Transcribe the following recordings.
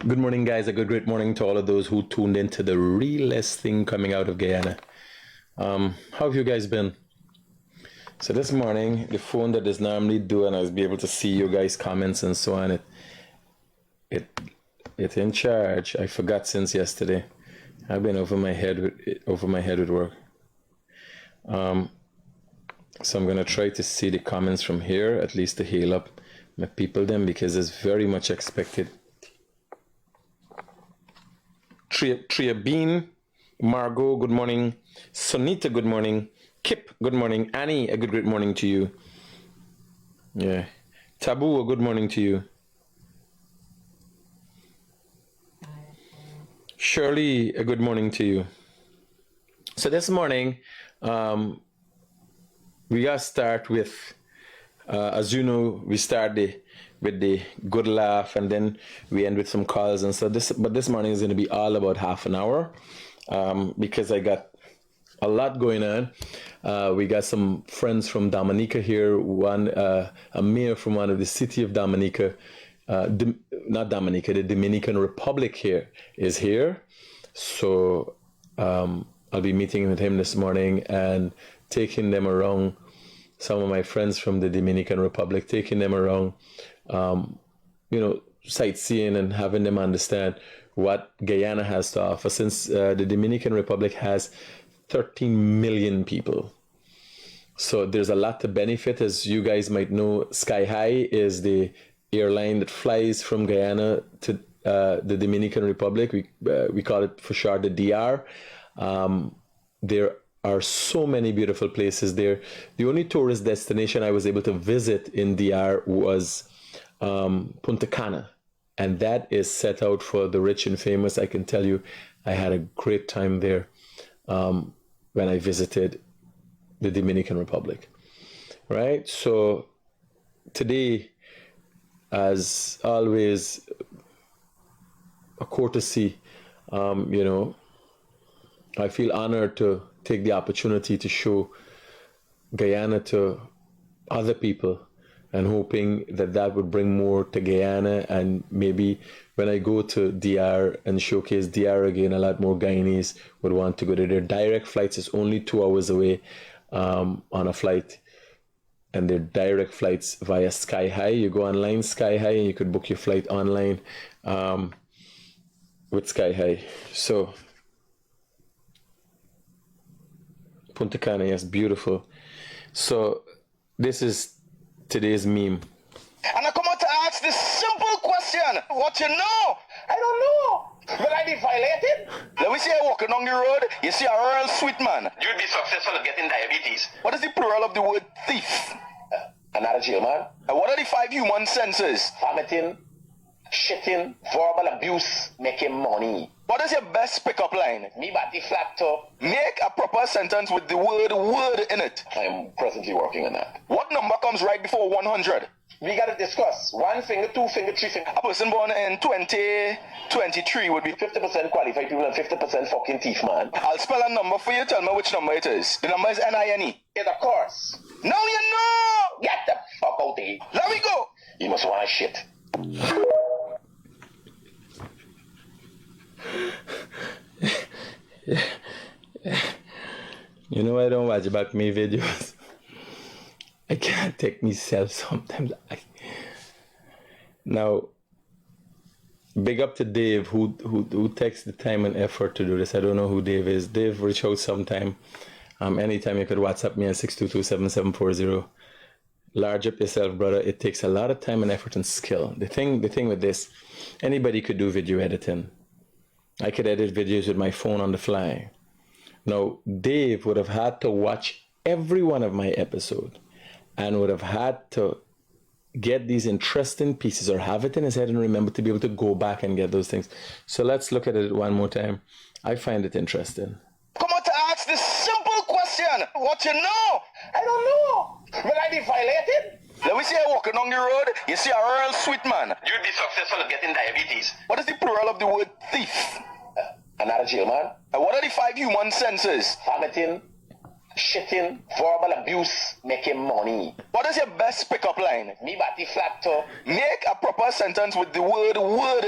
Good morning, guys. A great morning to all of those who tuned into the realest thing coming out of Guyana. How have you guys been? So this morning, the phone that is normally do, and I was be able to see you guys' comments and so on. It's in charge. I forgot since yesterday. I've been over my head with work. So I'm gonna try to see the comments from here, at least to heal up my people them, because it's very much expected. Tria Bean, Margot, good morning. Sonita, good morning. Kip, good morning. Annie, a great morning to you. Yeah. Taboo, a good morning to you. Shirley, a good morning to you. So this morning, we gotta start with, as you know, we start with the good laugh, and then we end with some calls. And so this morning is going to be all about half an hour, because I got a lot going on. We got some friends from Dominica here. One, a mayor from one of the city of Dominica, not Dominica, the Dominican Republic here is here. So I'll be meeting with him this morning and taking them around. Some of my friends from the Dominican Republic, taking them around, sightseeing and having them understand what Guyana has to offer, since the Dominican Republic has 13 million people. So there's a lot to benefit. As you guys might know, Sky High is the airline that flies from Guyana to the Dominican Republic. We call it for short the DR. There are so many beautiful places there. The only tourist destination I was able to visit in DR was Punta Cana, and that is set out for the rich and famous. I can tell you, I had a great time there when I visited the Dominican Republic. Right? So today, as always, a courtesy, I feel honored to take the opportunity to show Guyana to other people, and hoping that would bring more to Guyana. And maybe when I go to DR and showcase DR again, a lot more Guyanese would want to go there. Their direct flights is only 2 hours away on a flight, and they're direct flights via Sky High. You go online, Sky High, and you could book your flight online with Sky High. So Punta Cana, yes, beautiful. So this is today's meme. And I come out to ask this simple question. What you know? I don't know. Will I be violated? Let me see you walking on the road. You see a real sweet man. You'd be successful at getting diabetes. What is the plural of the word thief? Another jail man. And what are the 5 human senses? Vomiting, shitting, verbal abuse, making money. What is your best pickup line? Me body flat top. Make a proper sentence with the word in it. I am presently working on that. What number comes right before 100? We gotta discuss. 1 finger, 2 finger, 3 finger. A person born in 2023 would be 50% qualified people and 50% fucking thief, man. I'll spell a number for you. Tell me which number it is. The number is NINE. Yes, of course. Now you know! Get the fuck out there. Let me go! You must want shit. You know, I don't watch back me videos. I can't take myself sometimes. Now, big up to Dave who takes the time and effort to do this. I don't know who Dave is. Dave, reach out sometime. Anytime you could WhatsApp me at 622-7740. Large up yourself, brother. It takes a lot of time and effort and skill. The thing with this, anybody could do video editing. I could edit videos with my phone on the fly. Now, Dave would have had to watch every one of my episodes and would have had to get these interesting pieces or have it in his head and remember to be able to go back and get those things. So let's look at it one more time. I find it interesting. Come on to ask this simple question. What you know? I don't know. Will I be violated? Let me see you walking on the road. You see a real sweet man. You'd be successful at getting diabetes. What is the plural of the word thief? Another jail man. And what are the 5 human senses? Vomiting, shitting, verbal abuse, making money. What is your best pickup line? Me body flat top. Make a proper a sentence with the word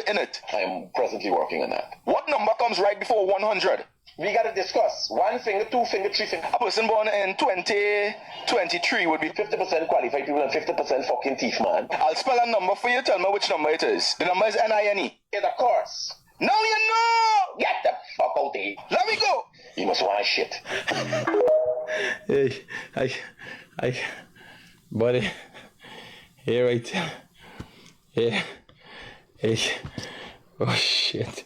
in it. I am presently working on that. What number comes right before 100? We gotta discuss. 1 finger, 2 finger, 3 finger. A person born in 2023 would be 50% qualified people and 50% fucking thief, man. I'll spell a number for you. Tell me which number it is. The number is N-I-N-E. Yeah, of course. Now you know! Get the fuck out there. Let me go! You must want shit. Hey, buddy. Here, right. Yeah. Hey. Oh, shit.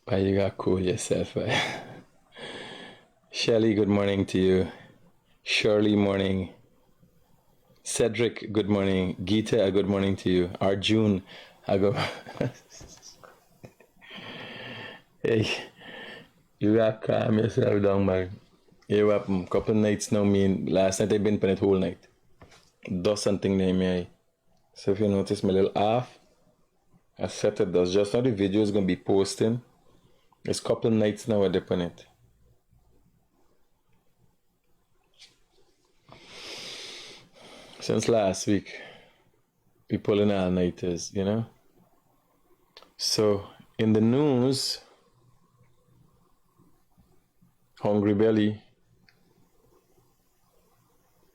Why you got cool yourself, right? Shelly, good morning to you. Shirley, morning. Cedric, good morning. Geeta, good morning to you. Arjun, I go. Hey, you got calm yourself down, man. You up a couple nights now, last night I've been playing it whole night. Does something near me. So if you notice my little off, I set it does. Just now the video is going to be posting. It's a couple nights now I dip on it. Since last week, we pulling all-nighters, you know? So, in the news, Hungry Belly,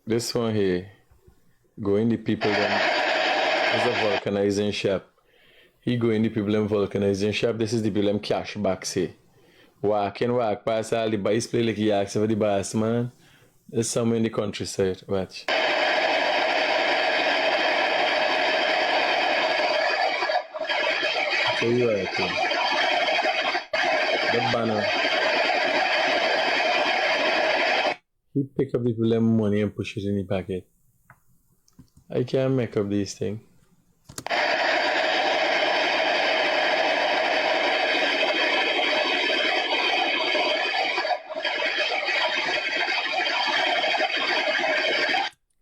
this one here, going the people them, is a vulcanizing shop. He going the people in vulcanizing shop, this is the people in cash box here. Walk past all the boys play like he asks for the boss, man. There's somewhere in the countryside, watch. So you are okay. That banner. He pick up the people money and push it in the pocket. I can't make up these things.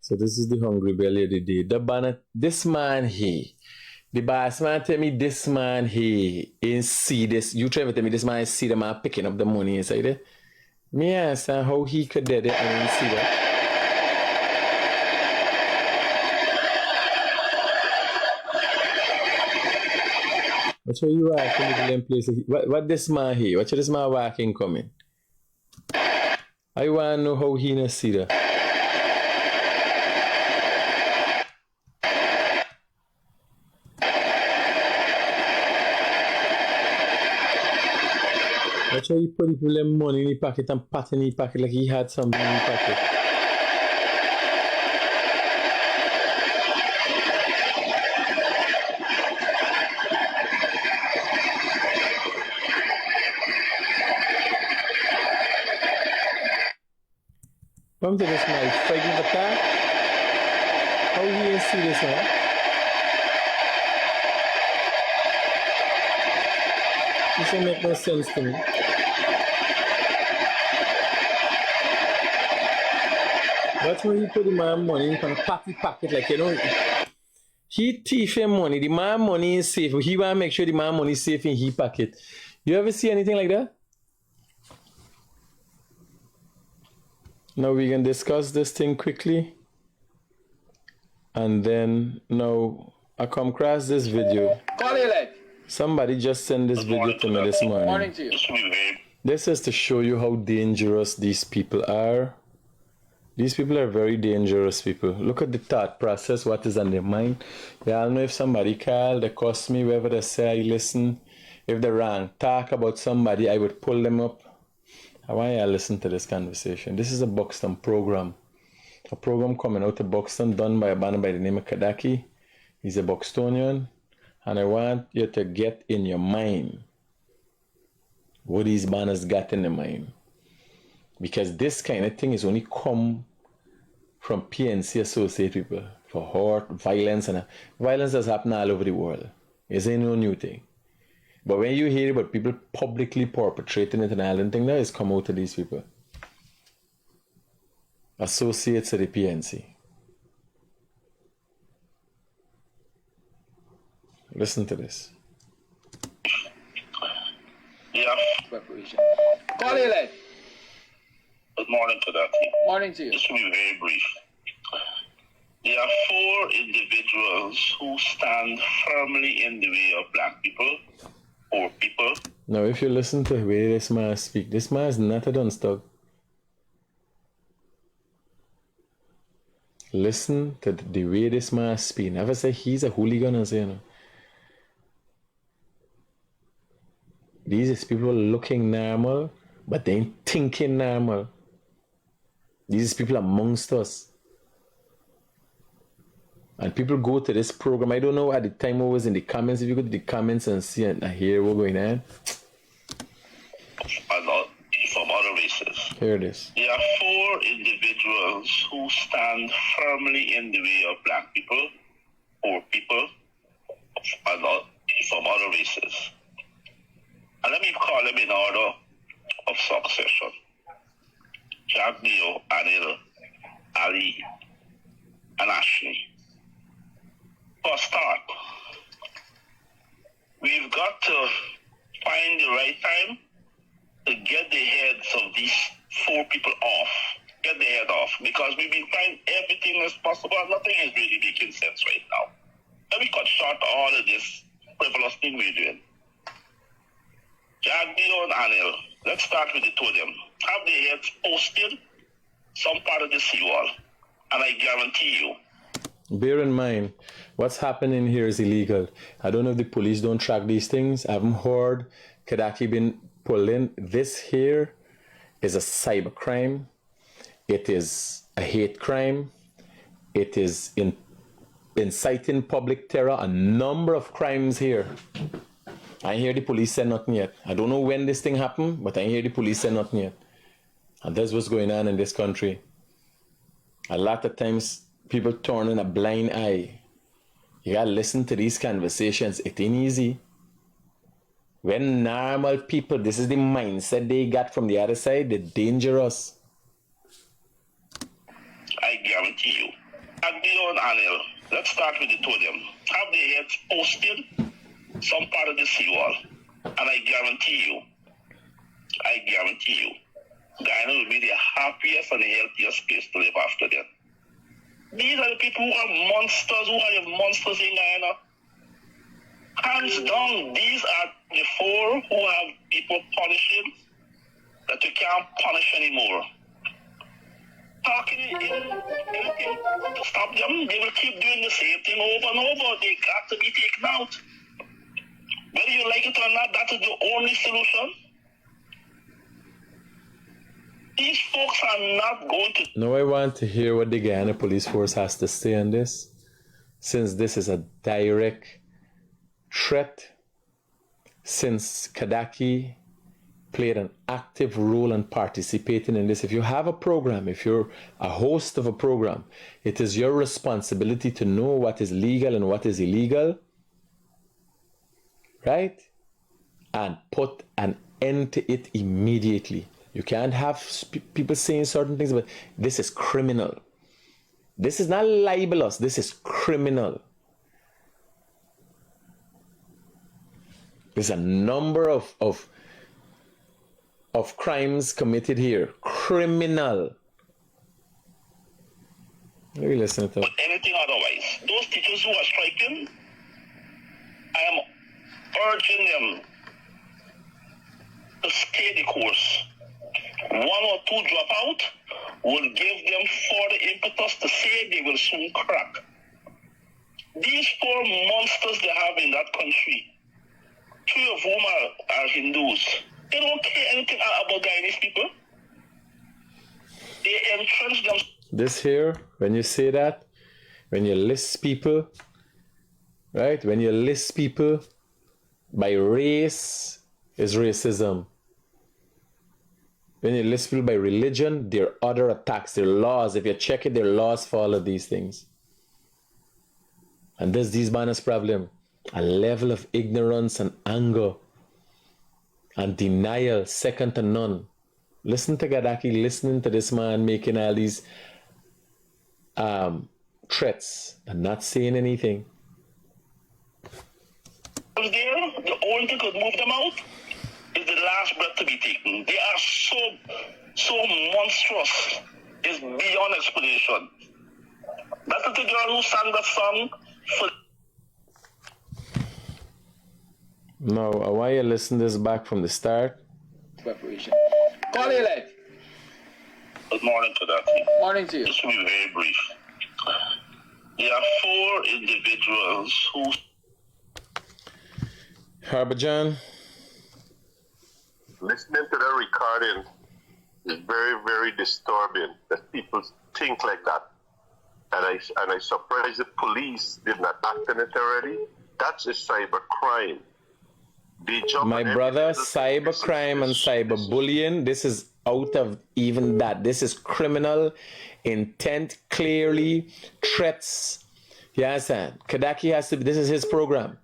So this is the Hungry Belly of the day. The banner, this man here. The boss man tell me this man here ain't see this. You try to tell me this man see the man picking up the money inside it. Me ask how he could do it and ain't see that. What's where you walking in the place? What this man here? What's this man walking coming? I want to know how he not see that. That's why he put the people money in the pocket and pat in the pocket like he had something in the pocket. Come to this man fighting the car. How he ain't see this one? This don't make no sense to me. That's where he put the man money in a patty pocket like, you know. He thief him money. The man money is safe. He want to make sure the man money is safe in his pocket. You ever see anything like that? Now we can discuss this thing quickly. And then now I come across this video. Somebody just sent this video to me this morning. Morning to you. This is to show you how dangerous these people are. These people are very dangerous people. Look at the thought process, what is on their mind. They all know if somebody called, they cost me, wherever they say I listen. If they're wrong, talk about somebody, I would pull them up. I want you to listen to this conversation. This is a Buxton program. A program coming out of Buxton done by a man by the name of Kadaki. He's a Buxtonian. And I want you to get in your mind what these banners got in their mind. Because this kind of thing is only come from PNC associate people for hurt, violence, and violence has happened all over the world. It's ain't no new thing. But when you hear about people publicly perpetrating it and all that thing, now it's come out to these people. Associates of the PNC. Listen to this. Yeah. Preparation. Call you late. Good morning to that. Morning to you. This will be very brief. Yeah, There are 4 individuals who stand firmly in the way of black people, poor people. Now, if you listen to the way this man speak, this man is not a dunstug. Listen to the way this man speak. Never say he's a hooligan and say, you know. These is people looking normal, but they ain't thinking normal. These is people amongst us. And people go to this program. I don't know at the time I was in the comments. If you go to the comments and see and hear what's going on. From other races. Here it is. There are 4 individuals who stand firmly in the way of black people, poor people, and from other races. And let me call them in order of succession. Jack Dio, Anil, Ali, and Ashley. For a start, we've got to find the right time to get the heads of these 4 people off. Get the head off. Because we've been trying everything as possible and nothing is really making sense right now. Let me cut short all of this frivolous thing we're doing. Jack, Dio, and Anil, let's start with the 2 of them. Have their heads posted some part of the seawall. And I guarantee you. Bear in mind, what's happening here is illegal. I don't know if the police don't track these things. I haven't heard Kadaki been pulled in. This here is a cyber crime. It is a hate crime. It is inciting public terror. A number of crimes here. I hear the police say nothing yet. I don't know when this thing happened, but I hear the police say nothing yet. And that's what's going on in this country. A lot of times, people turning a blind eye. You gotta listen to these conversations. It ain't easy. When normal people, this is the mindset they got from the other side, they're dangerous. I guarantee you. Agdio and Anil, let's start with the 2 of them. Have their heads posted some part of the seawall. And I guarantee you, Guyana will be the happiest and the healthiest place to live after that. These are the people who are monsters, who are the monsters in Guyana. Hands down, these are the 4 who have people punishing that you can't punish anymore. Talking anything to stop them, they will keep doing the same thing over and over. They got to be taken out. Whether you like it or not, that is the only solution. These folks are not going to... Now I want to hear what the Guyana Police Force has to say on this, since this is a direct threat, since Kadaki played an active role in participating in this. If you have a program, if you're a host of a program, it is your responsibility to know what is legal and what is illegal, right? And put an end to it immediately. You can't have people saying certain things, but this is criminal. This is not libelous. This is criminal. There's a number of crimes committed here. Criminal. Let me listen to them. But anything otherwise. Those teachers who are striking, I am urging them to stay the course. 1 or 2 drop out will give them further impetus to say they will soon crack. These 4 monsters they have in that country, 3 of whom are Hindus, they don't care anything about Guyanese people. They entrench them. This here, when you say that, when you list people, right? When you list people by race, is racism. When you list people by religion, there are other attacks, there are laws. If you check it, there are laws for all of these things. And this these manners problem, a level of ignorance and anger and denial second to none. Listen to Gadaki, listening to this man making all these threats and not saying anything. There, the only thing could move them out is the last breath to be taken. They are so monstrous. It's beyond explanation. That little girl who sang that song for... No, I want you to listen this back from the start. Preparation. Call it like. Good morning to that. Morning to you. This will be very brief. There are 4 individuals who... Harbour John. Listening to the recording is very, very disturbing that people think like that. And I surprised the police did not act on it already. That's a cyber crime. My brother, cyber crime and cyber bullying, this is out of even that. This is criminal intent, clearly, threats. You understand? Kadaki has to be, this is his program.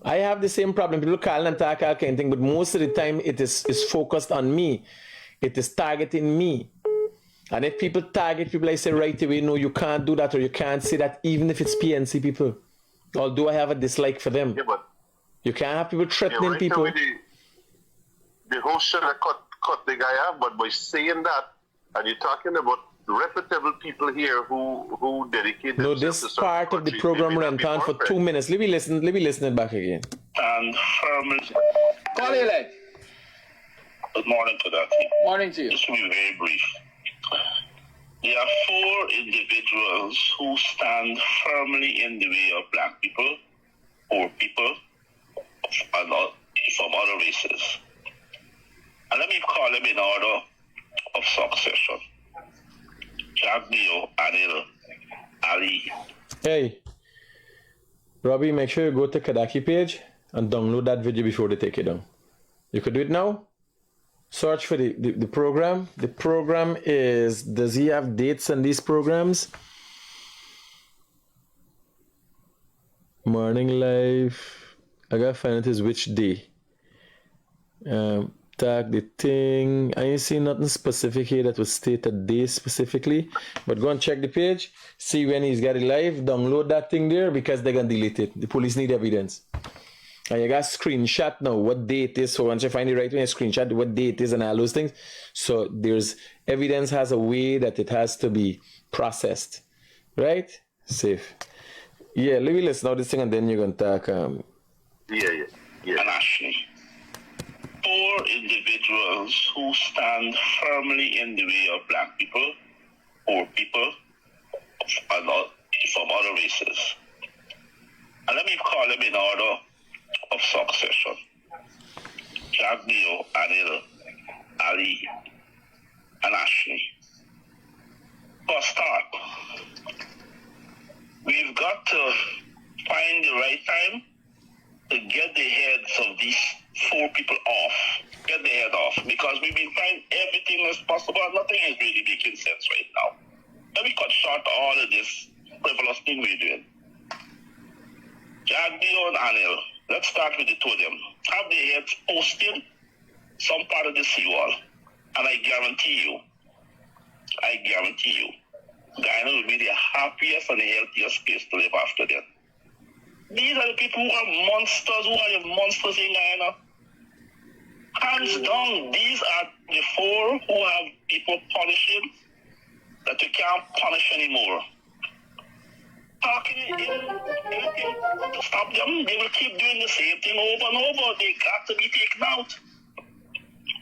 I have the same problem. People call and talk all kind of thing, but most of the time it is focused on me. It is targeting me. And if people target people, I say right away, no, you can't do that or you can't say that, even if it's PNC people. Although I have a dislike for them. Yeah, but you can't have people threatening people. The host should have cut the guy off, but by saying that, and you're talking about reputable people here who dedicate no, themselves this to part of the program went on for 2 minutes. Let me listen it back again. And firmly... Call it like. Good morning to that. Morning to you. This will be very brief. There are 4 individuals who stand firmly in the way of black people, poor people, and from other races. And let me call them in order of succession. Jagdio, Anil, Ali. Hey, Robbie, make sure you go to Kadaki page and download that video before they take it down. You could do it now. Search for the program. The program is, does he have dates on these programs? Morning Live. I gotta find out is which day. Tag the thing. I ain't see nothing specific here that would state a day specifically. But go and check the page. See when he's got it live. Download that thing there because they're gonna delete it. The police need evidence. And you got screenshot now what day it is. So once you find it right, when you screenshot what day it is and all those things. So there's evidence has a way that it has to be processed. Right? Safe. Yeah, let me listen to this thing and then you're gonna talk. Yeah. And Ashley. 4 individuals who stand firmly in the way of black people, poor people, and from other races. And let me call them in order of succession. Jagdio, Anil, Ali, and Ashley. For a start, we've got to find the right time to get the heads of these 4 people off. Get the head off. Because we've been trying everything as possible and nothing is really making sense right now. Let me cut short all of this frivolous thing we're doing. Jagdio and Anil, let's start with the 2 of them. Have their heads posted some part of the seawall. And I guarantee you, Guyana will be the happiest and the healthiest place to live after them. These are the people who are monsters, who are the monsters in Guyana. Hands down, these are the 4 who have people punishing that you can't punish anymore. Talking anything to stop them, they will keep doing the same thing over and over. They got to be taken out.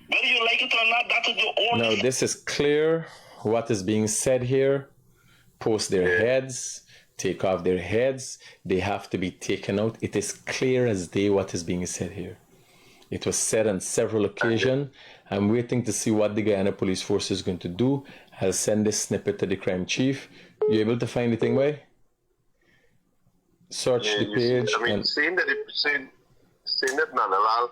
Whether you like it or not, that is the only... Now, this is clear what is being said here. Post their heads, take off their heads. They have to be taken out. It is clear as day what is being said here. It was said on several occasions. I'm waiting to see what the Guyana Police Force is going to do. I'll send this snippet to the crime chief. You able to find the thing, way? Search the page. Saying that Nanalal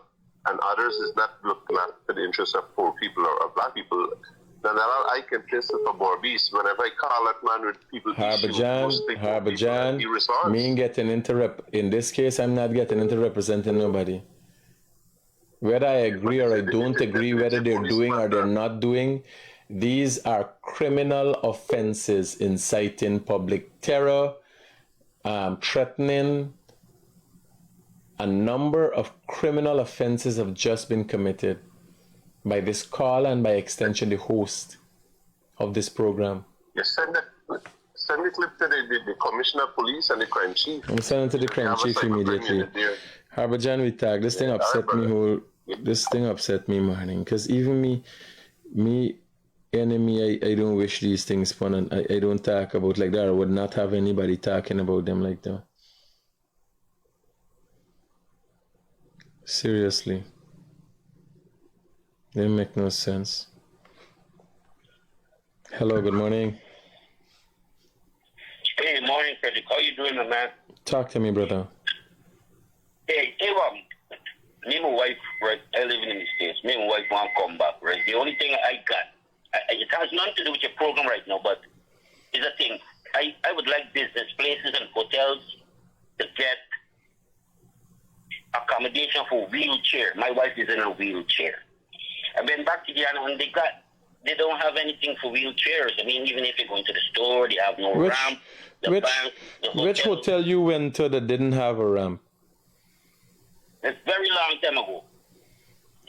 and others is not looking after the interests of poor people or black people. Nanalal, I can place it for Borbis. Whenever I call that man with people, Harbour John, me getting in this case, I'm not getting into representing nobody. Whether I agree or I don't agree, whether they're doing or they're not doing, these are criminal offenses, inciting public terror, threatening. A number of criminal offenses have just been committed by this call and by extension the host of this program. You send Send the clip to the commissioner of police and the crime chief. I'm sending to the crime chief immediately. Harbour John, we tag. This thing upset me whole. This thing upset me, morning. Because even me enemy, I don't wish these things fun, and I don't talk about like that. I would not have anybody talking about them like that. Seriously. They make no sense. Hello, good morning. Hey, morning, Critic. How you doing, my man? Talk to me, brother. Hey, me and my wife, right, I live in the States. Me and my wife want to come back, right? The only thing I got, it has nothing to do with your program right now, but it's a thing. I would like business places and hotels to get accommodation for wheelchair. My wife is in a wheelchair. I've been back to Guyana and they don't have anything for wheelchairs. I mean, even if you're going to the store, they have no ramp. Which hotel you went to that didn't have a ramp? It's very long time ago.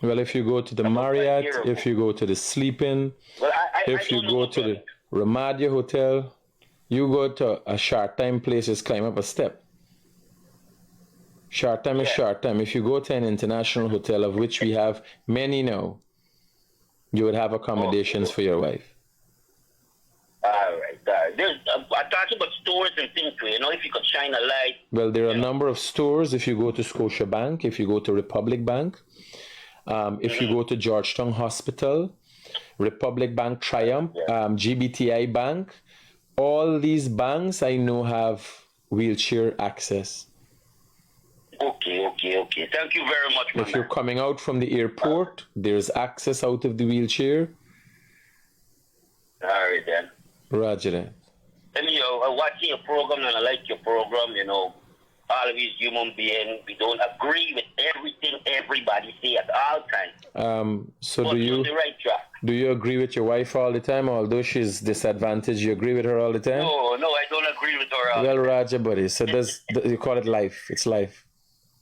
Well, if you go to the Marriott, if you go to the Sleep Inn, if you go to the Ramadia Hotel, you go to a short time place, just climb up a step. Short time is short time. If you go to an international hotel, of which we have many now, you would have accommodations for your wife. All right. I talked about stores and things too. You know, if you could shine a light. Well, there are a number of stores. If you go to Scotiabank, if you go to Republic Bank, if you go to Georgetown Hospital, Republic Bank Triumph, GBTI Bank, all these banks I know have wheelchair access. Okay. Thank you very much, If you're coming out from the airport, there's access out of the wheelchair. All right, then. Roger that. Anyhow, I'm watching your program and I like your program, you know. Always human being. We don't agree with everything everybody say at all times. So but do you the right track. Do you agree with your wife all the time, although she's disadvantaged? You agree with her all the time? No, I don't agree with her. Well, Roger, buddy. So you call it life? It's life.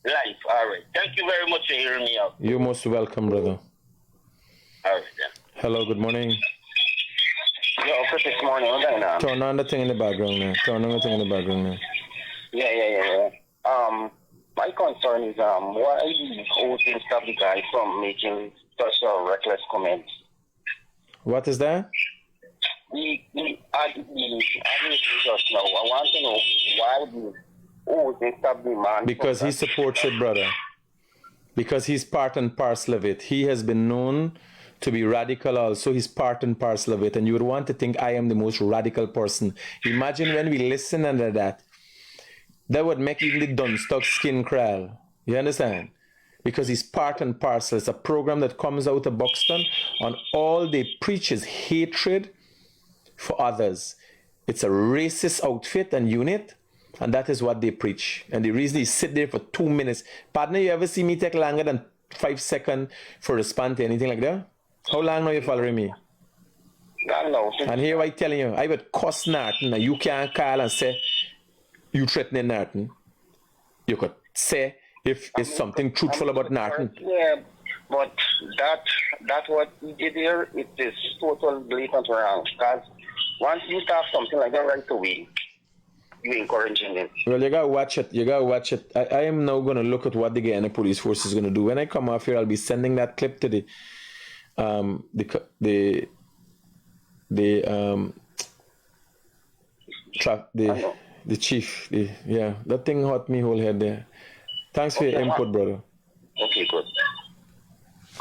Life, all right. Thank you very much for hearing me out. You're most welcome, brother. All right, then. Hello, good morning. Yo, Critic, morning. What's going on? Turn on the thing in the background now. Yeah. My concern is why the whole thing stop the guy from making such reckless comments. What is that? The administrators now. I want to know why they stop the man. Because he supports it, brother. Because he's part and parcel of it. He has been known to be radical also. He's part and parcel of it. And you would want to think I am the most radical person. Imagine when we listen under that. That would make even the Dunstock skin crawl. You understand? Because he's part and parcel. It's a program that comes out of Buxton, and all they preach is hatred for others. It's a racist outfit and unit, and that is what they preach. And the reason he sit there for 2 minutes. Partner, you ever see me take longer than 5 seconds for respond to anything like that? How long now you following me? No. And here I telling you, I would cuss Norton, and you can't call and say, you threatening Norton. You could say if it's something truthful about Norton. Yeah, but that what he did here, it is total blatant wrong. Because once you start something like that right away, you're encouraging it. Well, you gotta watch it. I am now gonna look at what the Guyana police force is gonna do. When I come off here, I'll be sending that clip to the chief. That thing hurt me whole head there. Thanks for your input, brother. Okay, good.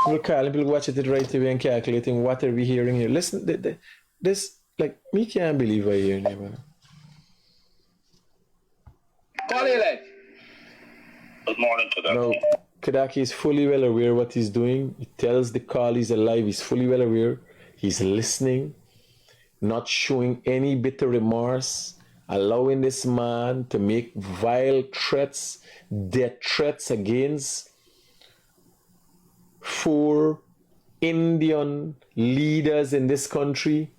We'll call people watch it right away and calculating what are we hearing here. Listen, this, like, me can't believe I hear it, brother. Good morning to them. No, Kadaki is fully well aware what he's doing. He tells the call he's alive. He's fully well aware. He's listening, not showing any bitter remorse, allowing this man to make vile threats, death threats against 4 Indian leaders in this country.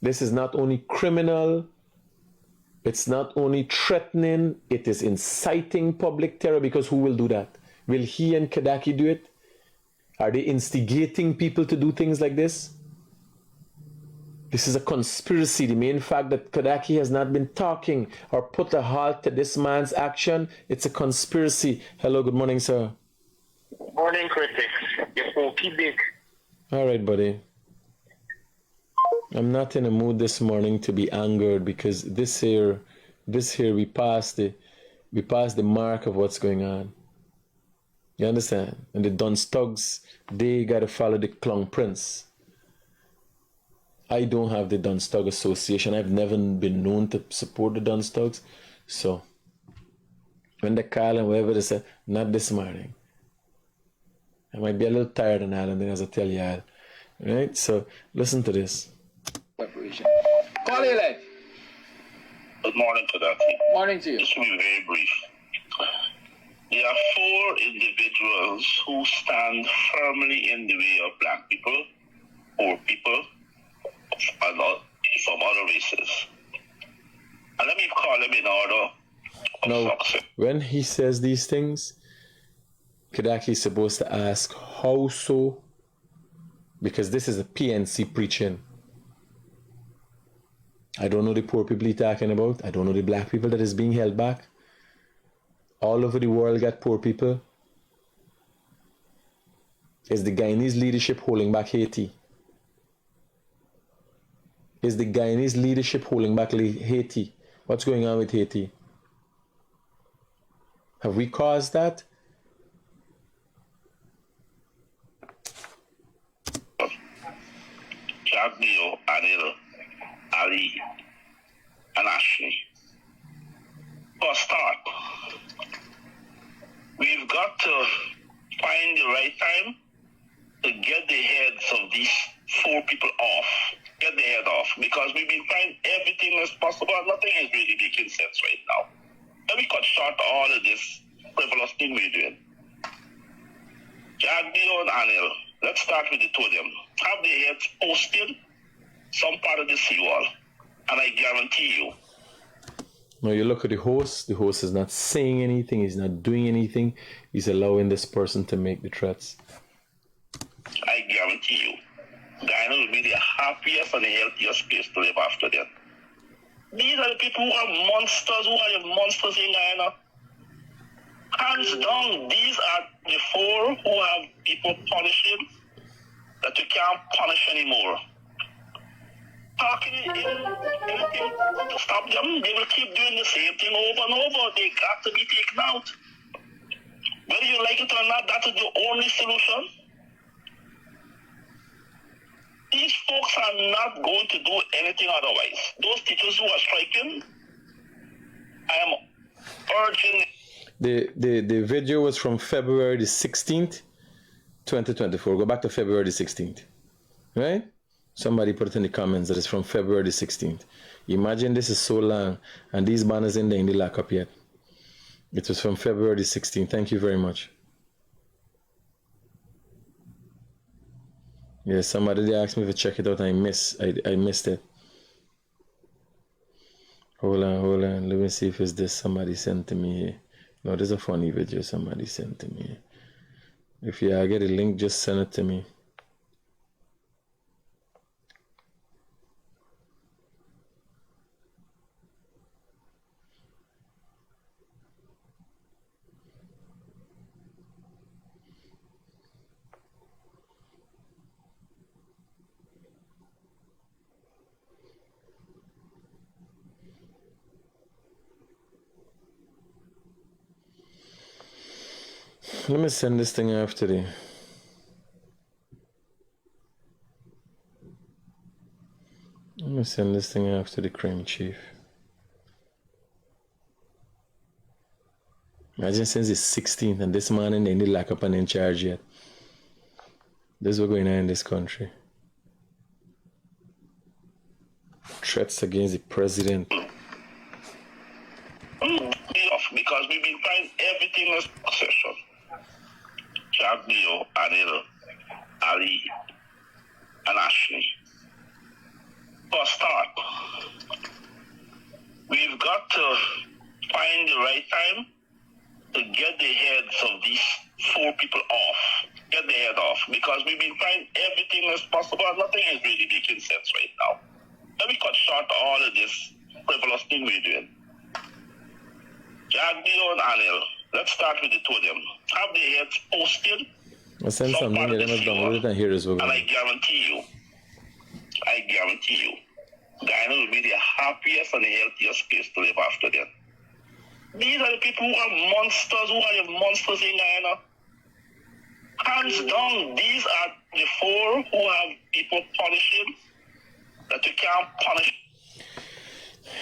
This is not only criminal, it's not only threatening, it is inciting public terror, because who will do that? Will he and Kadaki do it? Are they instigating people to do things like this? This is a conspiracy. The main fact that Kadaki has not been talking or put a halt to this man's action, it's a conspiracy. Hello, good morning, sir. Morning, Critic. You're pokey big. All right, buddy. I'm not in a mood this morning to be angered because this here we passed the mark of what's going on. You understand? And the Dunn Stugs, they gotta follow the Clong Prince. I don't have the Dunn Stug Association. I've never been known to support the Dunn Stugs. So when they call and whatever they say, not this morning. I might be a little tired and all, and then as I tell y'all. Right? So listen to this. Call your life. Good morning to that. Morning to you. This will be very brief. There are 4 individuals who stand firmly in the way of black people, poor people, and from other races. And let me call them in order of Now, success. when he says these things, Kadaki is supposed to ask, how so? Because this is a PNC preaching. I don't know the poor people he's talking about. I don't know the black people that is being held back. All over the world got poor people. Is the Guyanese leadership holding back Haiti? Is the Guyanese leadership holding back Haiti? What's going on with Haiti? Have we caused that? Jagdio, Anil, Ali, and Ashley. For a start, we've got to find the right time to get the heads of these 4 people off. Get the head off. Because we've been trying everything as possible. Nothing is really making sense right now. Let me cut short all of this frivolous thing we're doing. Jagdio and Anil, let's start with the 2 of them. Have their heads posted some part of the seawall. And I guarantee you. Now you look at the host is not saying anything, he's not doing anything, he's allowing this person to make the threats. I guarantee you, Guyana will be the happiest and the healthiest place to live after that. These are the people who are monsters, who are the monsters in Guyana. Hands down, these are the 4 who have people punishing that you can't punish anymore. Talking anything to stop them, they will keep doing the same thing over and over. They got to be taken out. Whether you like it or not, that is the only solution. These folks are not going to do anything otherwise. Those teachers who are striking, I am urging. The video was from February the 16th, 2024. Go back to February the 16th. Right? Somebody put it in the comments that it's from February the 16th. Imagine this is so long and these banners in the lockup yet. It was from February the 16th. Thank you very much. Yeah, somebody they asked me to check it out and I missed it. Hold on. Let me see if it's this somebody sent to me here. No, this is a funny video somebody sent to me. If I get a link, just send it to me. Let me send this thing after the. Let me send this thing after the crime chief. Imagine since it's 16th and this man in the lockup and in charge yet. This is what's going on in this country. Threats against the president. Because we've been trying everything as possession. Jagdio, Anil, Ali, and Ashley. For a start, we've got to find the right time to get the heads of these 4 people off. Get the head off. Because we've been trying everything as possible. Nothing is really making sense right now. Let me cut short all of this frivolous thing we're doing. Jagdio and Anil, let's start with the two of them. Have the heads posted. I send some something, part of they the must floor, download it and here is what and I guarantee you, Guyana will be the happiest and the healthiest place to live after that. These are the people who are monsters, who are the monsters in Guyana. Hands down, these are the four who have people punishing that you can't punish.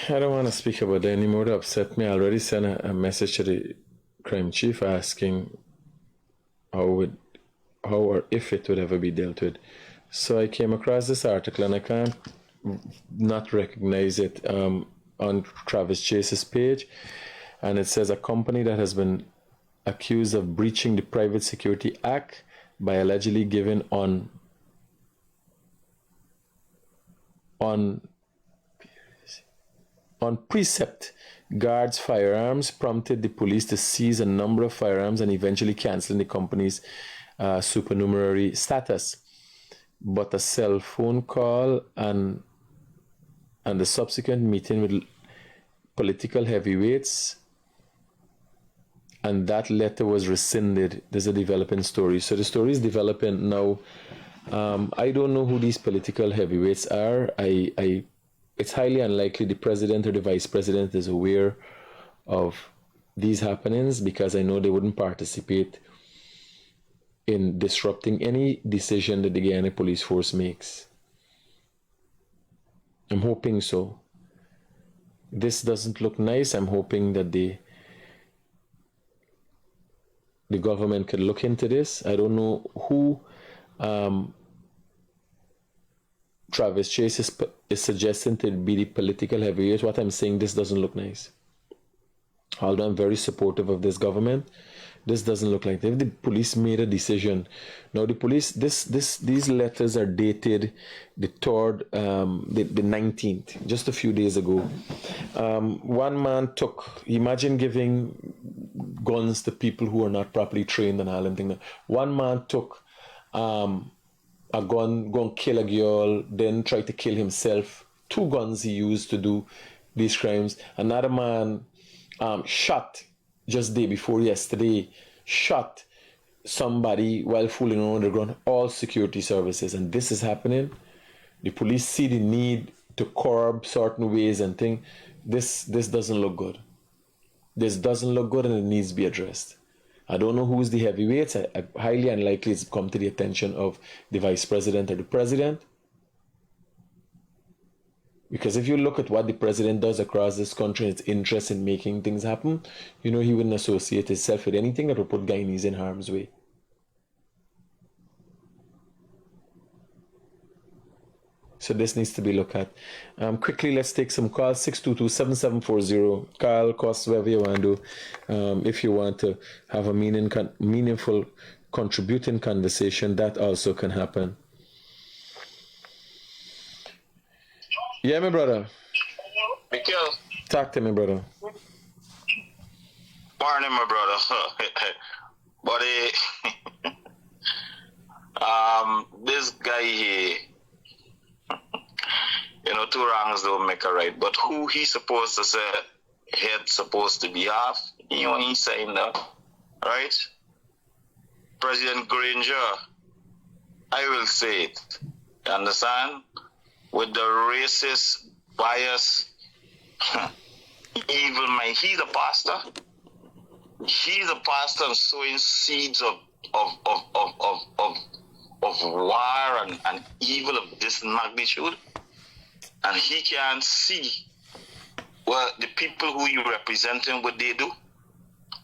I don't want to speak about that anymore. It upset me. I already sent a message to the crime chief asking how or if it would ever be dealt with. So I came across this article and I can't not recognize it on Travis Chase's page. And it says a company that has been accused of breaching the Private Security Act by allegedly giving on precept guards firearms prompted the police to seize a number of firearms and eventually canceling the company's supernumerary status. But a cell phone call and the subsequent meeting with political heavyweights, and that letter was rescinded. There's a developing story. So the story is developing now. I don't know who these political heavyweights are. It's highly unlikely the president or the vice president is aware of these happenings, because I know they wouldn't participate in disrupting any decision that the Guyana police force makes. I'm hoping so. This doesn't look nice. I'm hoping that the government could look into this. I don't know who Travis Chase is suggesting to be the political heavyweight. What I'm saying, this doesn't look nice. Although I'm very supportive of this government, this doesn't look like if the police made a decision. Now the police, these letters are dated the 3rd, the 19th, just a few days ago. One man took, imagine giving guns to people who are not properly trained and all them things. One man took a gun, go and kill a girl, then tried to kill himself. 2 guns he used to do these crimes. Another man shot just day before yesterday, shot somebody while fooling around the ground, all security services. And this is happening. The police see the need to curb certain ways and things. This doesn't look good. This doesn't look good, and it needs to be addressed. I don't know who is the heavyweights. I highly unlikely it's come to the attention of the vice president or the president. Because if you look at what the president does across this country, its interest in making things happen, you know he wouldn't associate himself with anything that would put Guyanese in harm's way. So this needs to be looked at. Quickly, let's take some calls. 622-7740. Call, cost, whatever you want to do. If you want to have a meaningful, contributing conversation, that also can happen. Yeah, my brother. Mikhail. Talk to me, brother. Morning, my brother. Buddy, this guy here, 2 wrongs don't make a right. But who he supposed to say head supposed to be off? He's saying that, right? President Granger, I will say it. You understand? With the racist bias, evil man. He's a pastor. He's a pastor and sowing seeds of war and evil of this magnitude. And he can't see what the people who you representing, what they do.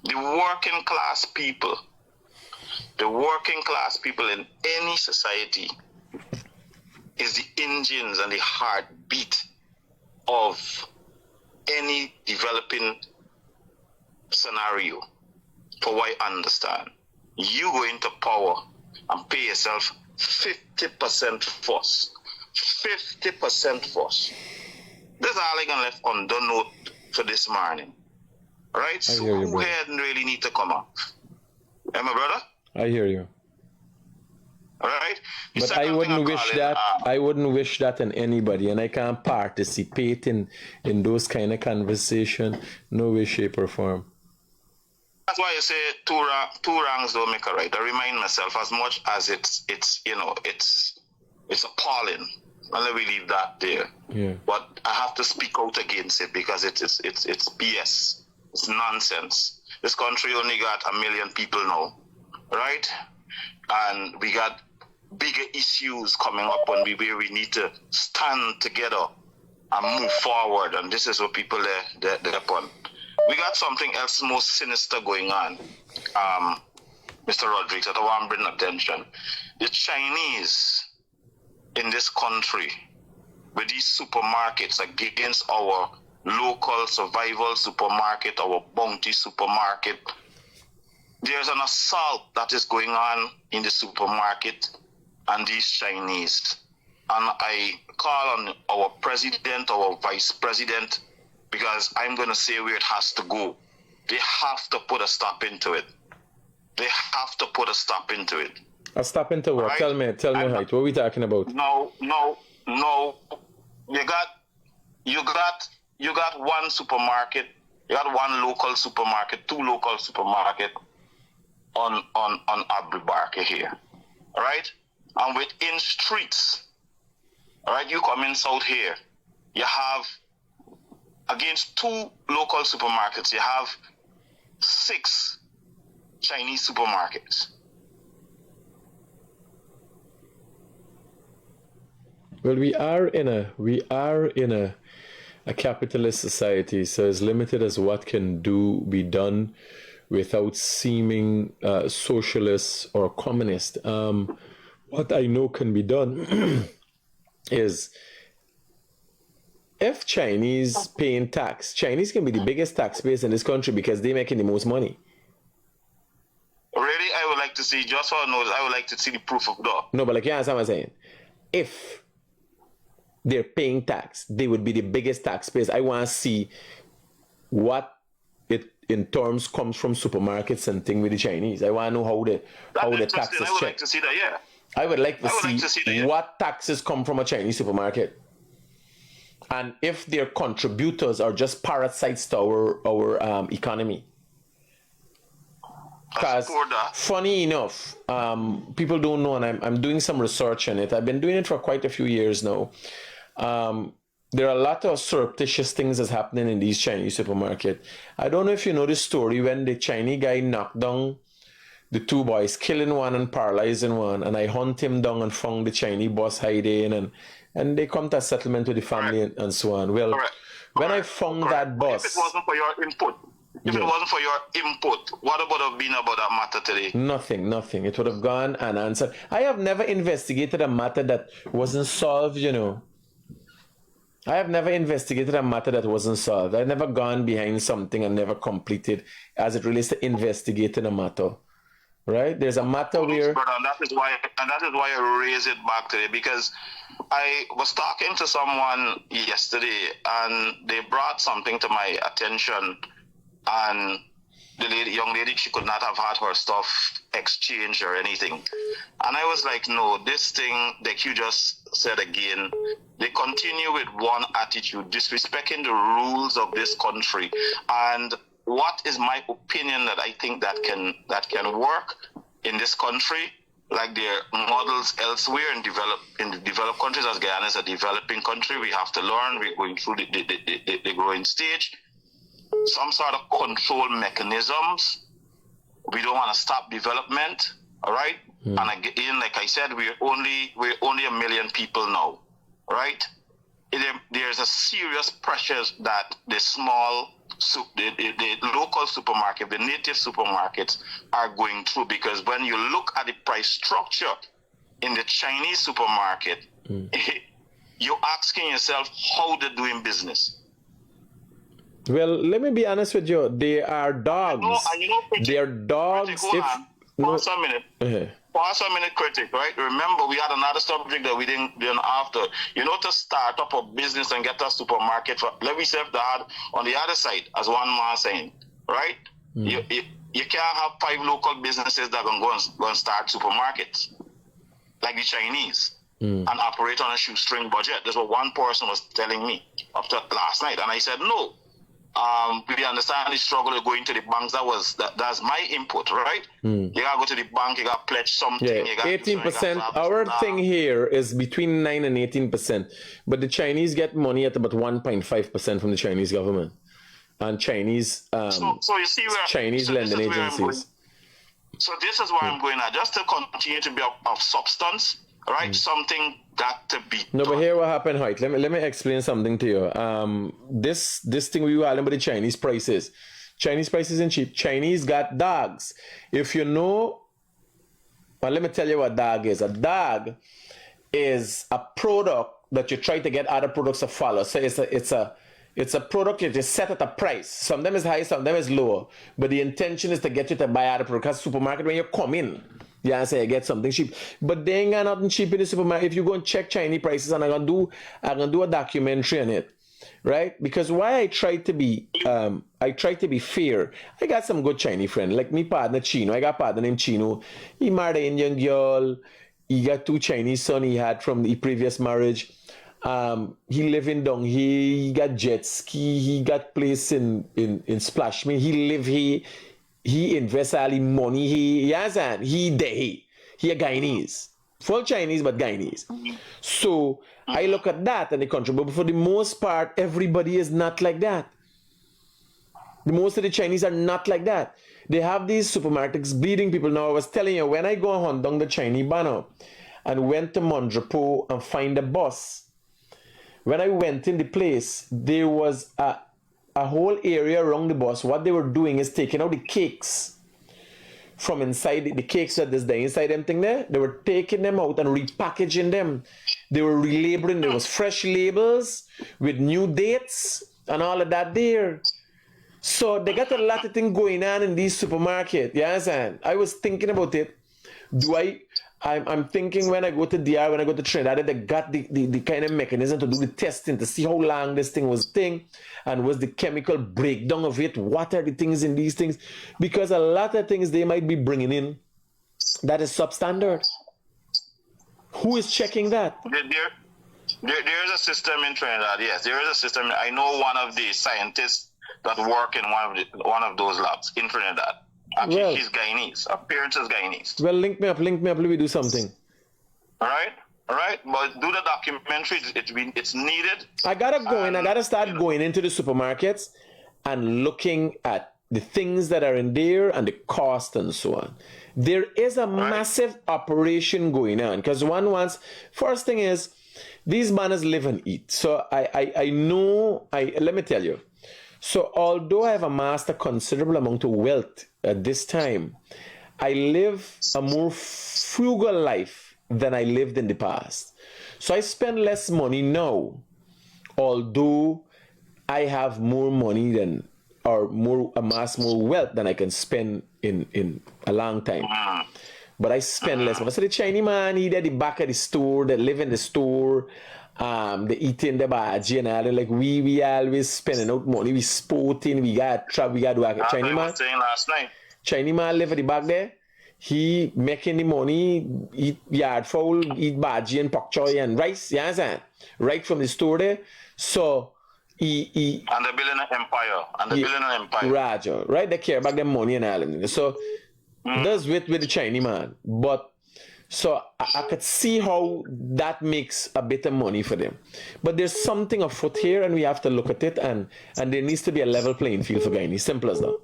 The working class people in any society is the engines and the heartbeat of any developing scenario. For what I understand, you go into power and pay yourself 50% first. 50% first. That's all I can left on the note for this morning. Right? So who here really need to come up? Hey, my brother? I hear you. All right. The But I second thing wouldn't wish call it, that. I wouldn't wish that on anybody, and I can't participate in those kind of conversation. No way, shape, or form. That's why you say two wrongs don't make a right. I remind myself, as much as it's appalling. And let me leave that there. Yeah. But I have to speak out against it because it's BS. It's nonsense. This country only got 1 million people now, right? And we got bigger issues coming up on where we need to stand together and move forward. And this is what people they're upon. We got something else more sinister going on, Mr. Rodriguez, that I want to bring attention. The Chinese in this country with these supermarkets against our local survival supermarket, our bounty supermarket. There's an assault that is going on in the supermarket and these Chinese. And I call on our president, our vice president, because I'm going to say where it has to go. They have to put a stop into it. They have to put a stop into it. A stop into what? Right? Tell me, Height. What are we talking about? No. You got one supermarket. You got one local supermarket, two local supermarket on Abribarke here. All right? And within streets, all right, you come in south here, you have, against two local supermarkets, you have 6 Chinese supermarkets. Well, we are in a capitalist society, so it's limited as what can be done without seeming socialist or communist. What I know can be done is if Chinese paying tax, Chinese can be the biggest taxpayers in this country because they're making the most money. Really, I would like to see, just for notice, I would like to see the proof of that. No, but like you understand what I'm saying? If they're paying tax, they would be the biggest taxpayers. I want to see what it in terms comes from supermarkets and thing with the Chinese. I want to know how the taxes I would check. like to see that, yeah. I would like to see that, yeah. what taxes come from a Chinese supermarket, and if their contributors are just parasites to our economy. Because funny enough, people don't know, and I'm doing some research on it. I've been doing it for quite a few years now. There are a lot of surreptitious things that's happening in these Chinese supermarkets. I don't know if you know the story when the Chinese guy knocked down the 2 boys, killing one and paralyzing one, and I hunt him down and found the Chinese boss hiding, and they come to a settlement with the family and so on. Well, when I found that boss... If it wasn't for your input, what would have been about that matter today? Nothing. It would have gone unanswered. I have never investigated a matter that wasn't solved, you know. I have never investigated a matter that wasn't solved. I've never gone behind something and never completed as it relates to investigating a matter. Right? There's a matter where... And that is why I raise it back today, because I was talking to someone yesterday and they brought something to my attention, and the young lady, she could not have had her stuff exchanged or anything. And I was like, no, this thing that you just said again, they continue with one attitude, disrespecting the rules of this country. And what is my opinion that I think that can work in this country, like their models elsewhere in the developed countries, as Guyana is a developing country, we have to learn, we're going through the growing stage. Some sort of control mechanisms. We don't want to stop development, all right? And again, like I said, we're only 1 million people now, right? There's a serious pressure that the local supermarket, the native supermarkets are going through, because when you look at the price structure in the Chinese supermarket, you're asking yourself how they're doing business. Well, let me be honest with you. They are dogs. They are dogs. Pause a minute, Critic, right? Remember, we had another subject that we didn't after. You know, to start up a business and get a supermarket, let me say that on the other side, as one man saying, right? You can't have 5 local businesses that can go and start supermarkets. like the Chinese and operate on a shoestring budget. That's what one person was telling me up to last night. And I said, no. We understand the struggle of going to the banks. That's my input, right? You gotta go to the bank, you gotta pledge something. Yeah, 18%. Our thing here is between 9 and 18%. But the Chinese get money at about 1.5% from the Chinese government. And Chinese so you see where Chinese lending agencies. So this is where I'm going at, just to continue to be of substance, right? Something got to be No, done. but here what happened, Hoyt. Let me explain something to you. This thing we were talking about the Chinese prices. Chinese prices ain't cheap. Chinese got dogs. If you know, well, let me tell you what dog is. A dog is a product that you try to get other products to follow. So it's a product that is set at a price. Some of them is high, some of them is lower. But the intention is to get you to buy other products. Because supermarket, when you come in, you say you get something cheap. But they ain't got nothing cheap in the supermarket. If you go and check Chinese prices, and I'm gonna do a documentary on it. Right? Because why I try to be fair. I got some good Chinese friends. Like me partner Chino. I got a partner named Chino. He married an Indian girl. He got 2 Chinese sons he had from the previous marriage. He live in Dong. He got jet ski. He got place in Splash Me. He live here. He invest all his money. He a Guyanese. Full Chinese, but Guyanese. So I look at that and the country. But for the most part, everybody is not like that. The most of the Chinese are not like that. They have these supermarkets bleeding people. Now I was telling you, when I go on Hong Kong, the Chinese banner, and went to Mondrapo and find a bus. When I went in the place, there was a whole area around the bus. What they were doing is taking out the cakes from inside the cakes that is there inside them thing there. They were taking them out and repackaging them. They were relabeling. There was fresh labels with new dates and all of that there. So they got a lot of things going on in these supermarkets. You understand? I was thinking about it. I'm thinking when I go to DR, when I go to Trinidad, they got the kind of mechanism to do the testing, to see how long this thing was and was the chemical breakdown of it, what are the things in these things, because a lot of things they might be bringing in that is substandard. Who is checking that? There is a system in Trinidad, yes. There is a system. I know one of the scientists that work in one of those labs in Trinidad. Actually, she's Guyanese. Her parents is Guyanese. Well, link me up, let me do something. All right. But do the documentary. It's needed. I gotta start going into the supermarkets and looking at the things that are in there and the cost and so on. There is a massive operation going on because first thing is, these manners live and eat. So I know, let me tell you. So although I have amassed a considerable amount of wealth at this time, I live a more frugal life than I lived in the past. So I spend less money now, although I have more money amass more wealth than I can spend in a long time. But I spend less money. So the Chinese man, he at the back of the store, they live in the store. They eating the baji and all. Like we always spending out money. We sporting. We got trap. We got do a Chinese man. Last night. Chinese man live at the back there. He making the money. Eat yard fowl. Eat baji and pak choy and rice. You understand? Right from the store there. So he and they're building an empire. Raja, right? They care about their money and all. So that's with the Chinese man, but. So I could see how that makes a bit of money for them. But there's something afoot here and we have to look at it and there needs to be a level playing field for Guyanese. Simple as that.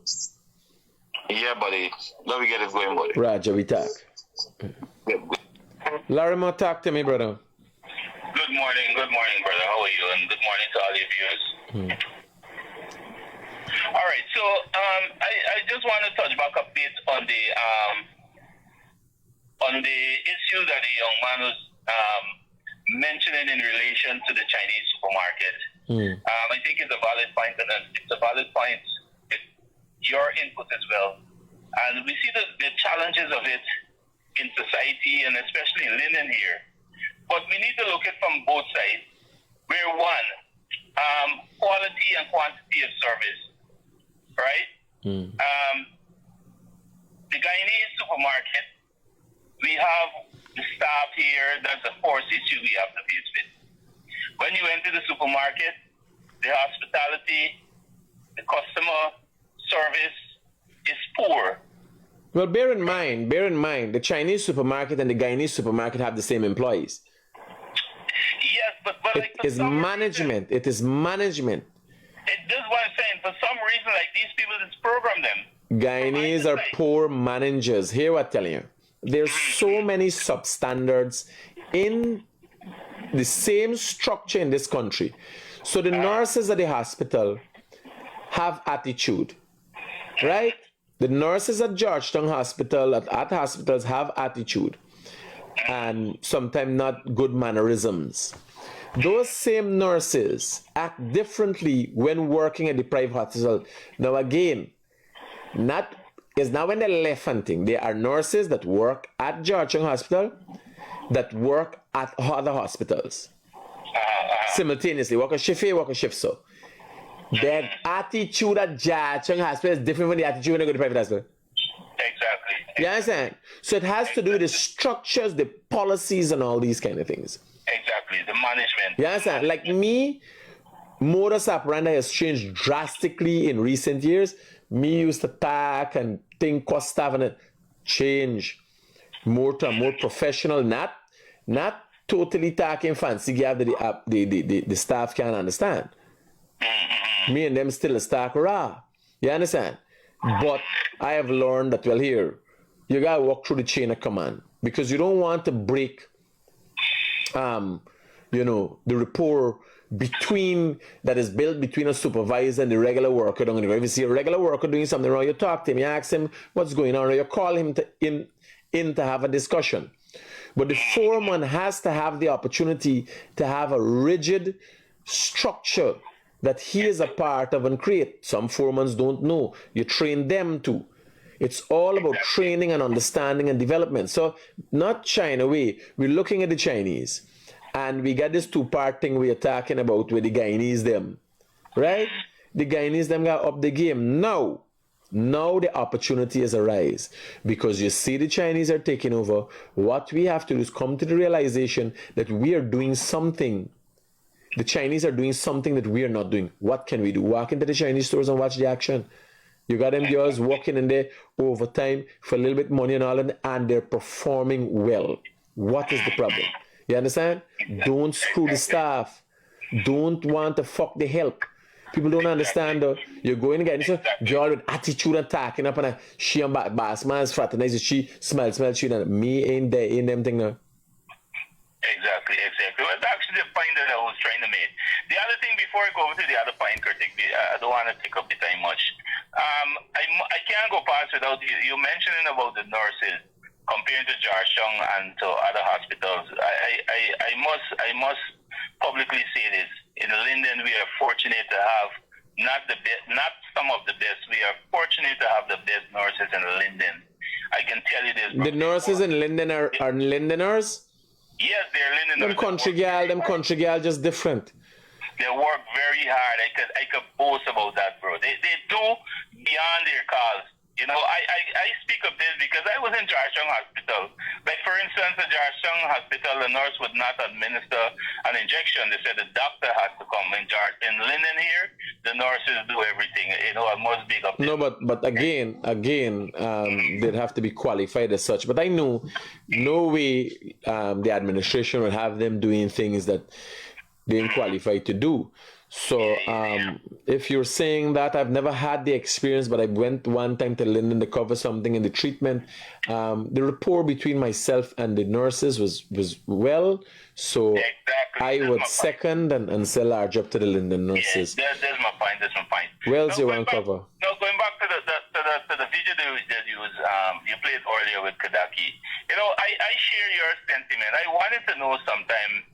Yeah, buddy. Let me get it going, buddy. Roger, we talk. Larimer, talk to me, brother. Good morning, brother. How are you? And good morning to all your viewers. All right, so I just want to touch back a bit on the issue that the young man was mentioning in relation to the Chinese supermarket. I think it's a valid point, and it's a valid point with your input as well. And we see the challenges of it in society, and especially in linen here. But we need to look at from both sides. Where one, quality and quantity of service, right? The Guyanese supermarket, we have the staff here, that's the first issue we have to face with. When you enter the supermarket, the hospitality, the customer service is poor. Well, bear in mind, the Chinese supermarket and the Guyanese supermarket have the same employees. Yes, but like It is management. It is management. This is what I'm saying. For some reason, like these people just program them. Guyanese are poor managers. Hear what I'm telling you. There's so many substandards in the same structure in this country. So the nurses at the hospital have attitude, right? The nurses at Georgetown Hospital, at hospitals have attitude and sometimes not good mannerisms. Those same nurses act differently when working at the private hospital. Now again, it's not when they're left hunting. There are nurses that work at Georgetown Hospital that work at other hospitals. Simultaneously, work a shift here, work a shift so. Their attitude at Georgetown Hospital is different from the attitude when they go to private hospital. Exactly. You understand? So it has to do with the structures, the policies, and all these kind of things. Exactly, the management. You understand? Like me, modus operandi has changed drastically in recent years. Me used to talk and think cost stuff and it change more to a more professional, not totally talking fancy gap that the staff can't understand. Me and them still stack raw. You understand? But I have learned that, well, here, you gotta walk through the chain of command because you don't want to break the rapport that is built between a supervisor and the regular worker. If you see a regular worker doing something wrong, you talk to him, you ask him what's going on, or you call him in to have a discussion. But the foreman has to have the opportunity to have a rigid structure that he is a part of and create. Some foremans don't know. You train them to. It's all about training and understanding and development. So not China way. We're looking at the Chinese. And we got this two-part thing we are talking about with the Guyanese them. Right? The Guyanese them got up the game. Now the opportunity has arisen. Because you see the Chinese are taking over. What we have to do is come to the realization that we are doing something. The Chinese are doing something that we are not doing. What can we do? Walk into the Chinese stores and watch the action. You got them girls walking in there overtime for a little bit money and all, and they're performing well. What is the problem? You understand? Don't screw the staff. Don't want to fuck the help. People don't understand though. You're going to get girl with attitude and talking up and she and boss man's fraternizing. She smell she and me ain't there in them thing now. Exactly. Well, that's actually the point that I was trying to make. The other thing before I go over to the other point, Critic, I don't want to take up the time much. I can't go past without you mentioning about the nurses comparing to Georgetown and to other hospitals. I must publicly say this. In Linden, we are fortunate to have not some of the best. We are fortunate to have the best nurses in Linden. I can tell you this. The nurses in Linden are Lindeners? Yes, they're Lindeners. Them country gal just different. They work very hard. I could boast about that, bro. They do beyond their calls. You know, I speak of this because I was in Georgetown Hospital. Like, for instance, the Georgetown Hospital, the nurse would not administer an injection. They said the doctor has to come. In Linden here, the nurses do everything. You know, I must big up. No, but again, they'd have to be qualified as such. But I know no way the administration would have them doing things that they ain't qualified to do. So if you're saying that, I've never had the experience, but I went one time to Linden to cover something in the treatment. The rapport between myself and the nurses was well. So exactly. I would second and say large up to the Linden nurses. Yeah, that's my point. Where else you want to cover? No, going back to the video that you played earlier with Kadaki. You know, I share your sentiment. I wanted to know sometime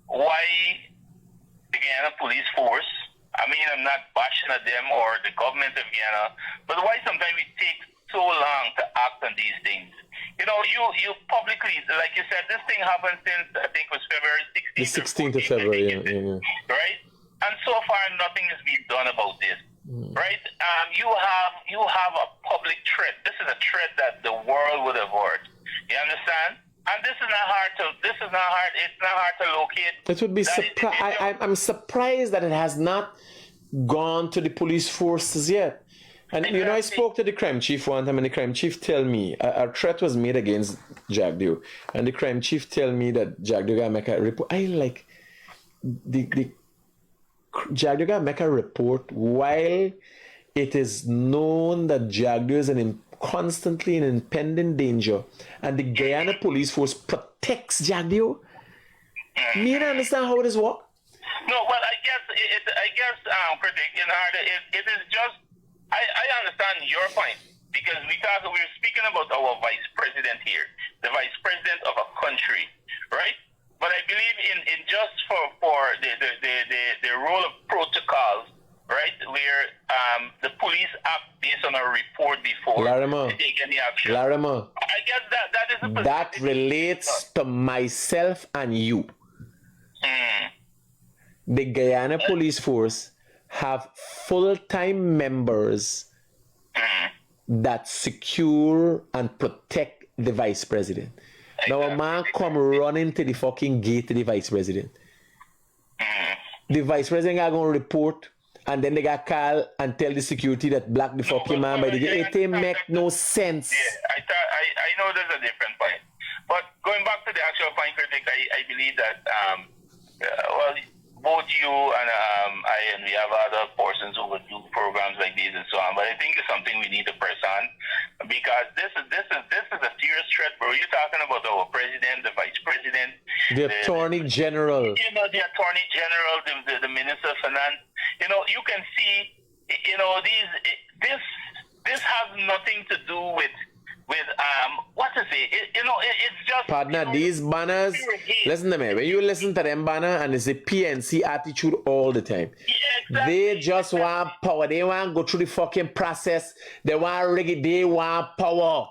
why the Guyana police force, I mean, I'm not bashing at them or the government of Guyana, but why sometimes it takes so long to act on these things? You know, you publicly, like you said, this thing happened since, I think it was February 16th. The 16th of February, yeah. Right? And so far, nothing has been done about this. Right? You have a public threat. This is a threat that the world would have heard. You understand? And this is not hard to. This is not hard. It's not hard to locate. It would be I'm surprised that it has not gone to the police forces yet. And you know, I spoke to the crime chief one time, and the crime chief tell me a threat was made against Jack Dew, and the crime chief tell me that Jack Dew got make a report. I like the Jack Dew got make a report while it is known that Jack Dew is constantly in impending danger, and the Guyana police force protects Jack Dew. Me don't understand how it is work. No, well, I guess Critic, in order, it is just. I understand your point because we're speaking about our vice president here, the vice president of a country, right? But I believe in just for the role of protocols, right, where the police act based on a report before they take any action. Larimer, I guess that is a that relates to myself and you. The Guyana police force have full-time members that secure and protect the vice president. Now a man come running to the fucking gate to the vice president. The vice president are going to report, and then they got call and tell the security that black the fucking man by the gate. It make no sense. Yeah, I know there's a different point. But going back to the actual point, Critic, I believe that, well, both you and I, and we have other persons who would do programs like these and so on. But I think it's something we need to press on because this is a serious threat, bro. You're talking about our president, the vice president, the attorney general. You know, the attorney general, the minister of finance. You know, you can see, you know, this has nothing to do with what to say, you know, it's just partner, you know, these banners, listen to me, when you listen to them banner and it's a PNC attitude all the time, yeah, exactly. They just want power, they want to go through the fucking process, they want reggae, they want power,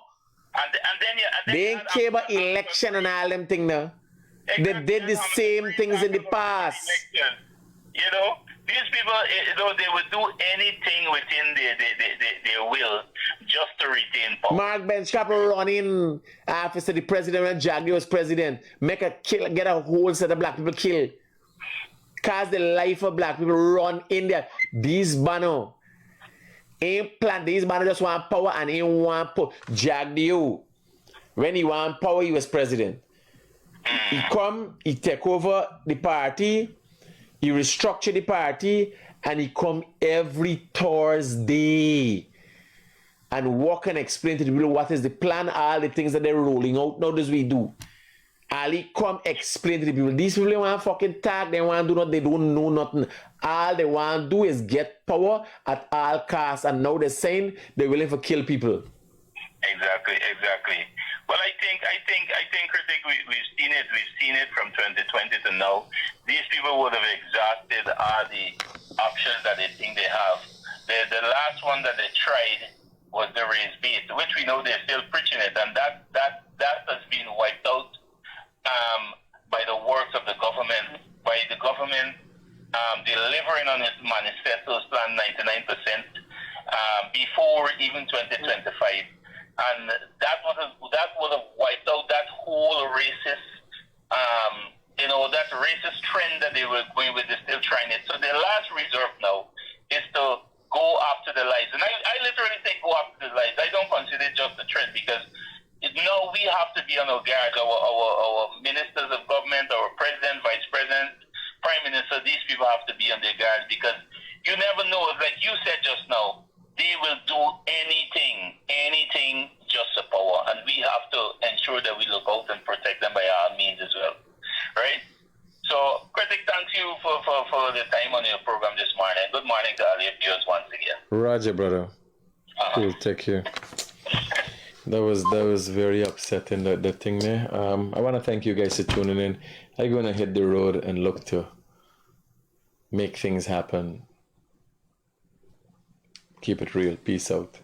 and then they ain't care about election and all them things now. Exactly. They did the same things in the past. You know, these people, you know, they would do anything within their will just to retain power. Mark Benchcap running after the president when Jagger was president. Make a kill, get a whole set of black people killed. Cause the life of black people run in there. These banner ain't plan. These banner just want power and ain't want power. Jagger, when he want power, he was president. He come, he take over the party. He restructured the party and he come every Thursday and walk and explain to the people what is the plan, all the things that they're rolling out. Now this we do. Ali come explain to the people. These people want fucking tag, they want to do nothing, they don't know nothing. All they want to do is get power at all costs, and now they're saying they're willing to kill people. Exactly. Well, I think, Critic, we've seen it from 2020 to now. These people would have exhausted all the options that they think they have. The last one that they tried was the race bait, which we know they're still preaching it, and that has been wiped out by the works of the government, by the government delivering on its manifesto's plan 99% before even 2025. And that would have wiped out that whole racist, you know, that racist trend that they were going with. They're still trying it. So their last resort now is to go after the lies. And I literally say go after the lies. I don't consider it just a trend because now we have to be on our guard. Our ministers of government, our president, vice president, prime minister, these people have to be on their guard because you never know. Like you said just now, they will do anything just for power, and we have to ensure that we look out and protect them by all means as well, right? So, Critic, thanks you for the time on your program this morning. Good morning to all your viewers once again. Roger, brother. Cool, take care. That was very upsetting, that thing there. I want to thank you guys for tuning in. I'm going to hit the road and look to make things happen. Keep it real. Peace out.